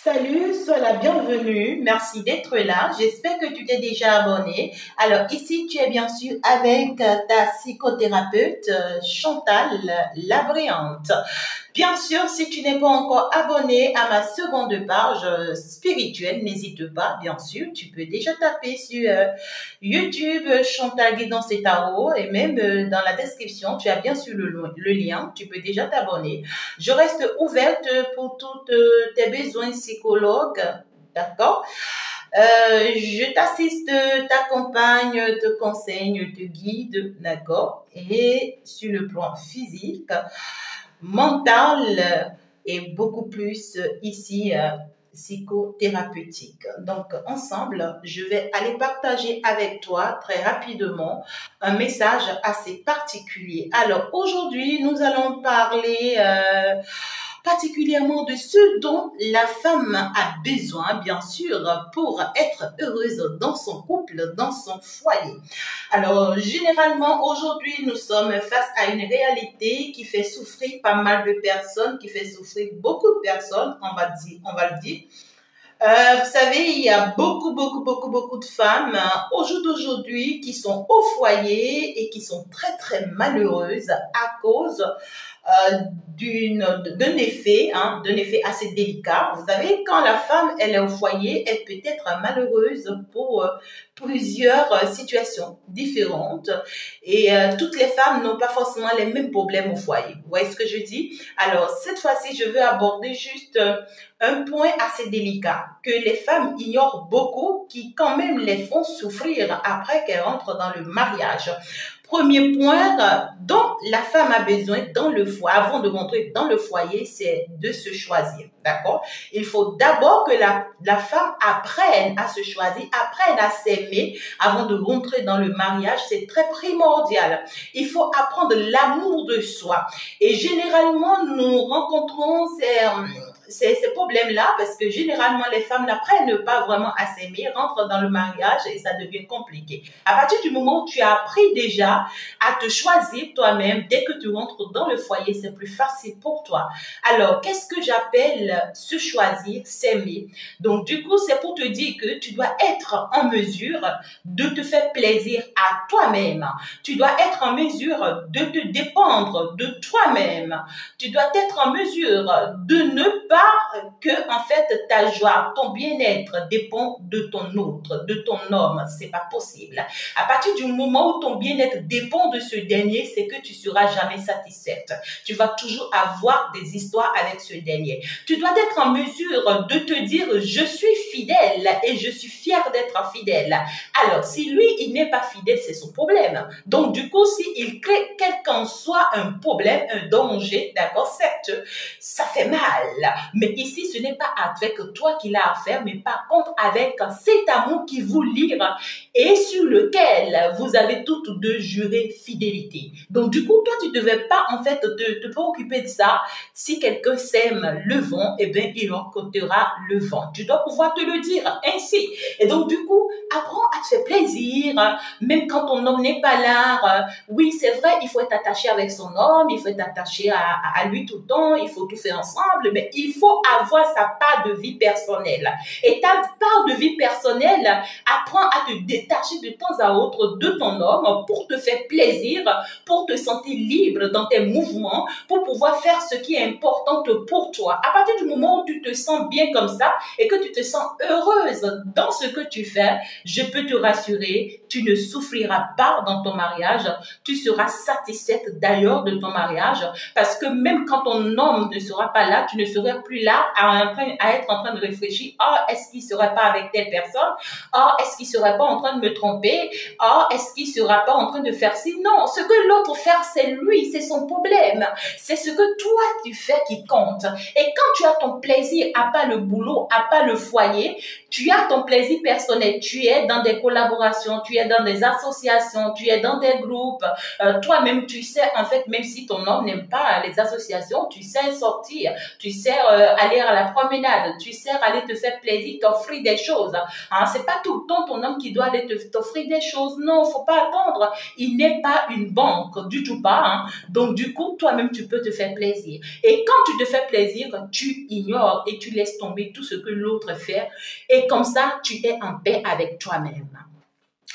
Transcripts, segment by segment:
Salut, sois la bienvenue. Merci d'être là. J'espère que tu t'es déjà abonné. Alors ici, tu es bien sûr avec ta psychothérapeute Chantal Labréante. Bien sûr, si tu n'es pas encore abonné à ma seconde page spirituelle, n'hésite pas, bien sûr, tu peux déjà taper sur YouTube Chantal Guidance et Tarot et même dans la description, tu as bien sûr le lien, tu peux déjà t'abonner. Je reste ouverte pour tous tes besoins psychologues, d'accord? Je t'assiste, t'accompagne, te conseille, te guide, d'accord? Et sur le plan physique, mental et beaucoup plus ici psychothérapeutique. Donc ensemble, je vais aller partager avec toi très rapidement un message assez particulier. Alors aujourd'hui, nous allons parler particulièrement de ce dont la femme a besoin, bien sûr, pour être heureuse dans son couple, dans son foyer. Alors, généralement, aujourd'hui, nous sommes face à une réalité qui fait souffrir pas mal de personnes, qui fait souffrir beaucoup de personnes, on va le dire. Vous savez, il y a beaucoup de femmes au jour d'aujourd'hui qui sont au foyer et qui sont très malheureuses à cause d'un effet assez délicat. Vous savez, quand la femme, elle est au foyer, elle peut être malheureuse pour plusieurs situations différentes. Et toutes les femmes n'ont pas forcément les mêmes problèmes au foyer. Vous voyez ce que je dis? Alors, cette fois-ci, je veux aborder juste un point assez délicat que les femmes ignorent beaucoup, qui quand même les font souffrir après qu'elles rentrent dans le mariage. Premier point dont la femme a besoin dans le foyer, avant de rentrer dans le foyer, c'est de se choisir, d'accord? Il faut d'abord que la femme apprenne à se choisir, apprenne à s'aimer avant de rentrer dans le mariage. C'est très primordial. Il faut apprendre l'amour de soi. Et généralement, nous rencontrons ces problèmes-là parce que généralement, les femmes n'apprennent pas vraiment à s'aimer, rentrent dans le mariage et ça devient compliqué. À partir du moment où tu as appris déjà à te choisir toi-même, dès que tu rentres dans le foyer, c'est plus facile pour toi. Alors, qu'est-ce que j'appelle se choisir, s'aimer? Donc, du coup, c'est pour te dire que tu dois être en mesure de te faire plaisir à toi-même. Tu dois être en mesure de te dépendre de toi-même. Tu dois être en mesure de ne pas que, en fait, ta joie, ton bien-être dépend de ton autre, de ton homme. C'est pas possible. À partir du moment où ton bien-être dépend de ce dernier, c'est que tu seras jamais satisfaite. Tu vas toujours avoir des histoires avec ce dernier. Tu dois être en mesure de te dire, je suis fidèle et je suis fière d'être fidèle. Alors, si lui, il n'est pas fidèle, c'est son problème. Donc, du coup, s'il crée quel qu'en soit un problème, un danger, d'accord, certes, ça fait mal. Mais ici, ce n'est pas avec toi qu'il a affaire, mais par contre avec cet amour qui vous lie et sur lequel vous avez toutes deux juré fidélité. Donc, du coup, toi, tu ne devais pas, en fait, te préoccuper de ça. Si quelqu'un sème le vent, eh bien, il rencontrera le vent. Tu dois pouvoir te le dire ainsi. Et donc, du coup, apprends à te faire plaisir, même quand ton homme n'est pas là. Oui, c'est vrai, il faut être attaché avec son homme, il faut être attaché à lui tout le temps, il faut tout faire ensemble, mais il faut avoir sa part de vie personnelle. Et ta part de vie personnelle, apprends à te détacher de temps à autre de ton homme pour te faire plaisir, pour te sentir libre dans tes mouvements, pour pouvoir faire ce qui est important pour toi. À partir du moment où tu te sens bien comme ça et que tu te sens heureuse dans ce que tu fais, je peux te rassurer, tu ne souffriras pas dans ton mariage, tu seras satisfaite d'ailleurs de ton mariage parce que même quand ton homme ne sera pas là, tu ne seras plus là à être en train de réfléchir, oh, est-ce qu'il ne serait pas avec telle personne? Oh, est-ce qu'il ne serait pas en train de me tromper? Oh, est-ce qu'il ne sera pas en train de faire ci? Non, ce que l'autre fait, c'est lui, c'est son problème. C'est ce que toi tu fais qui compte. Et quand tu as ton plaisir, à pas le boulot, à pas le foyer, tu as ton plaisir personnel. Tu es dans des collaborations, tu es dans des associations, tu es dans des groupes. Toi-même, tu sais, en fait, même si ton homme n'aime pas les associations, tu sais sortir, tu sais aller à la promenade, tu sers aller te faire plaisir, t'offrir des choses. Hein, c'est pas tout le temps ton homme qui doit aller t'offrir des choses. Non, faut pas attendre. Il n'est pas une banque, du tout pas. Hein. Donc, du coup, toi-même, tu peux te faire plaisir. Et quand tu te fais plaisir, tu ignores et tu laisses tomber tout ce que l'autre fait. Et comme ça, tu es en paix avec toi-même.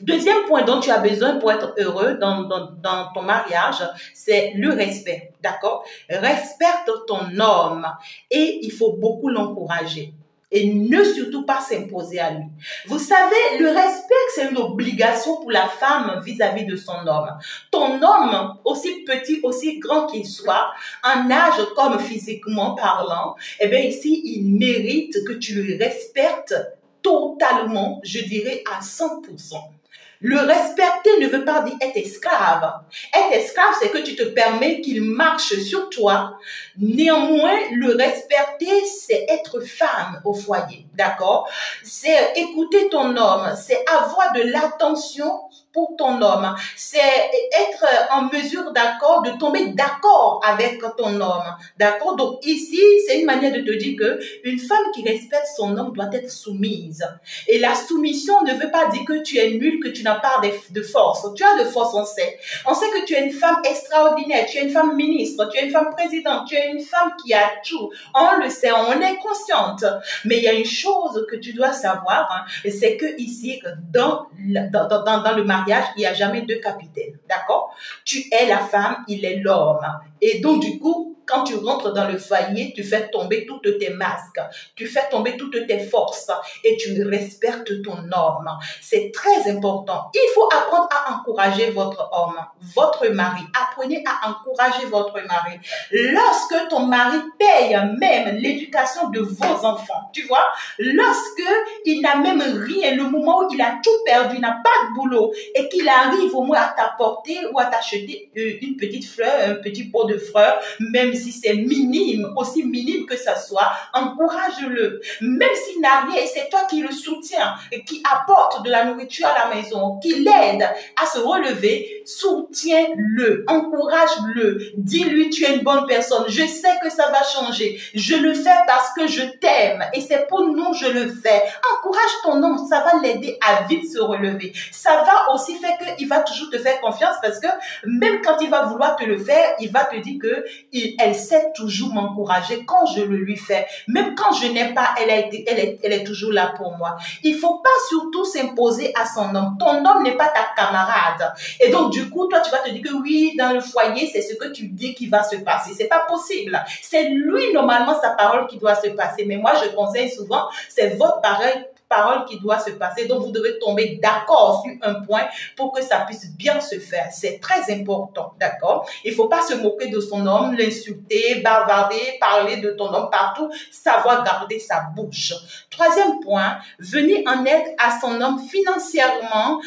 Deuxième point dont tu as besoin pour être heureux dans ton mariage, c'est le respect, d'accord? Respecte ton homme et il faut beaucoup l'encourager et ne surtout pas s'imposer à lui. Vous savez, le respect, c'est une obligation pour la femme vis-à-vis de son homme. Ton homme, aussi petit, aussi grand qu'il soit, en âge comme physiquement parlant, eh bien ici, il mérite que tu le respectes totalement, je dirais à 100%. Le respecter ne veut pas dire être esclave. Être esclave, c'est que tu te permets qu'il marche sur toi. Néanmoins, le respecter, c'est être femme au foyer, d'accord? C'est écouter ton homme, c'est avoir de l'attention pour ton homme, c'est être en mesure d'accord, de tomber d'accord avec ton homme, d'accord? Donc ici, c'est une manière de te dire que une femme qui respecte son homme doit être soumise. Et la soumission ne veut pas dire que tu es nul, que tu n'as pas de force. Tu as de force, on sait. On sait que tu es une femme extraordinaire, tu es une femme ministre, tu es une femme présidente, tu es une femme qui a tout. On le sait, on est consciente. Mais il y a une chose que tu dois savoir, hein, c'est que ici, dans le mariage, il n'y a jamais deux capitaines. D'accord? Tu es la femme, il est l'homme. Et donc, du coup, quand tu rentres dans le foyer, tu fais tomber toutes tes masques, tu fais tomber toutes tes forces et tu respectes ton homme. C'est très important. Il faut apprendre à encourager votre homme, votre mari. Apprenez à encourager votre mari. Lorsque ton mari paye même l'éducation de vos enfants, tu vois, lorsque il n'a même rien, le moment où il a tout perdu, il n'a pas de boulot et qu'il arrive au moins à t'apporter ou à t'acheter une petite fleur, un petit pot de fleurs, même si c'est minime, aussi minime que ça soit, encourage-le. Même s'il n'a rien, c'est toi qui le soutiens, qui apporte de la nourriture à la maison, qui l'aide à se relever, soutiens-le, encourage-le, dis-lui tu es une bonne personne, je sais que ça va changer, je le fais parce que je t'aime et c'est pour nous je le fais. Encourage ton homme, ça va l'aider à vite se relever. Ça va aussi faire qu'il va toujours te faire confiance parce que même quand il va vouloir te le faire, il va te dire que elle sait toujours m'encourager quand je le lui fais. Même quand je n'ai pas, elle est toujours là pour moi. Il ne faut pas surtout s'imposer à son homme. Ton homme n'est pas ta camarade. Et donc, du coup, toi, tu vas te dire que oui, dans le foyer, c'est ce que tu dis qui va se passer. C'est pas possible. C'est lui, normalement, sa parole qui doit se passer. Mais moi, je conseille souvent, c'est votre parole qui doit se passer. Donc, vous devez tomber d'accord sur un point pour que ça puisse bien se faire. C'est très important, d'accord? Il ne faut pas se moquer de son homme, l'insulter, bavarder, parler de ton homme partout, savoir garder sa bouche. Troisième point, venir en aide à son homme financièrement,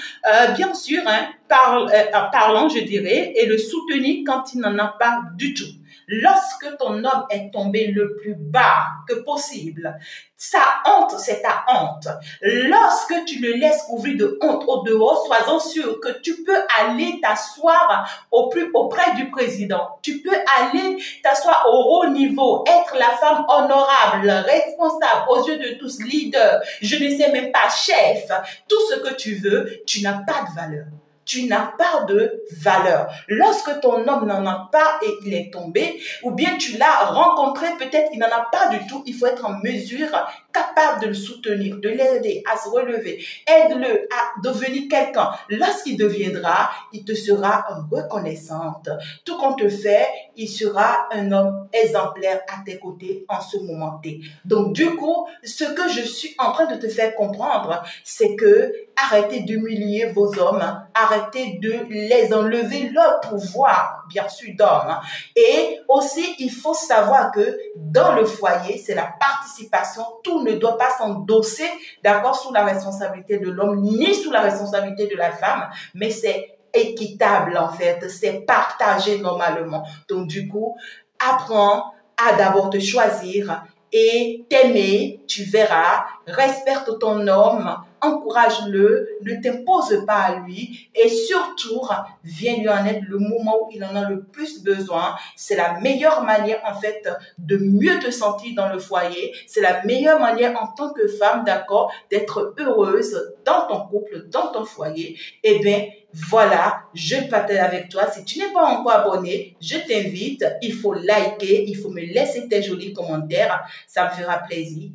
bien sûr, hein, parlant, je dirais, et le soutenir quand il n'en a pas du tout. Lorsque ton homme est tombé le plus bas que possible, sa honte, c'est ta honte. Lorsque tu le laisses couvrir de honte au dehors, sois-en sûr que tu peux aller t'asseoir auprès du président. Tu peux aller t'asseoir au haut niveau, être la femme honorable, responsable aux yeux de tous, leader, je ne sais même pas, chef, tout ce que tu veux, tu n'as pas de valeur. Tu n'as pas de valeur. Lorsque ton homme n'en a pas et il est tombé, ou bien tu l'as rencontré, peut-être il n'en a pas du tout, il faut être en mesure, capable de le soutenir, de l'aider à se relever. Aide-le à devenir quelqu'un. Lorsqu'il deviendra, il te sera reconnaissante. Tout qu'on te fait, il sera un homme exemplaire à tes côtés en ce moment T. Donc du coup, ce que je suis en train de te faire comprendre, c'est que arrêtez d'humilier vos hommes, arrêtez de les enlever leur pouvoir, bien sûr, d'homme. Et aussi, il faut savoir que dans le foyer, c'est la participation. Tout ne doit pas s'endosser, d'accord, sous la responsabilité de l'homme, ni sous la responsabilité de la femme, mais c'est équitable en fait, c'est partagé normalement. Donc du coup, apprends à d'abord te choisir et t'aimer, tu verras, respecte ton homme, encourage-le, ne t'impose pas à lui et surtout, viens lui en aide le moment où il en a le plus besoin. C'est la meilleure manière en fait de mieux te sentir dans le foyer. C'est la meilleure manière en tant que femme, d'accord, d'être heureuse dans ton couple, dans ton foyer. Eh bien, voilà, je partage avec toi. Si tu n'es pas encore abonné, je t'invite. Il faut liker, il faut me laisser tes jolis commentaires. Ça me fera plaisir.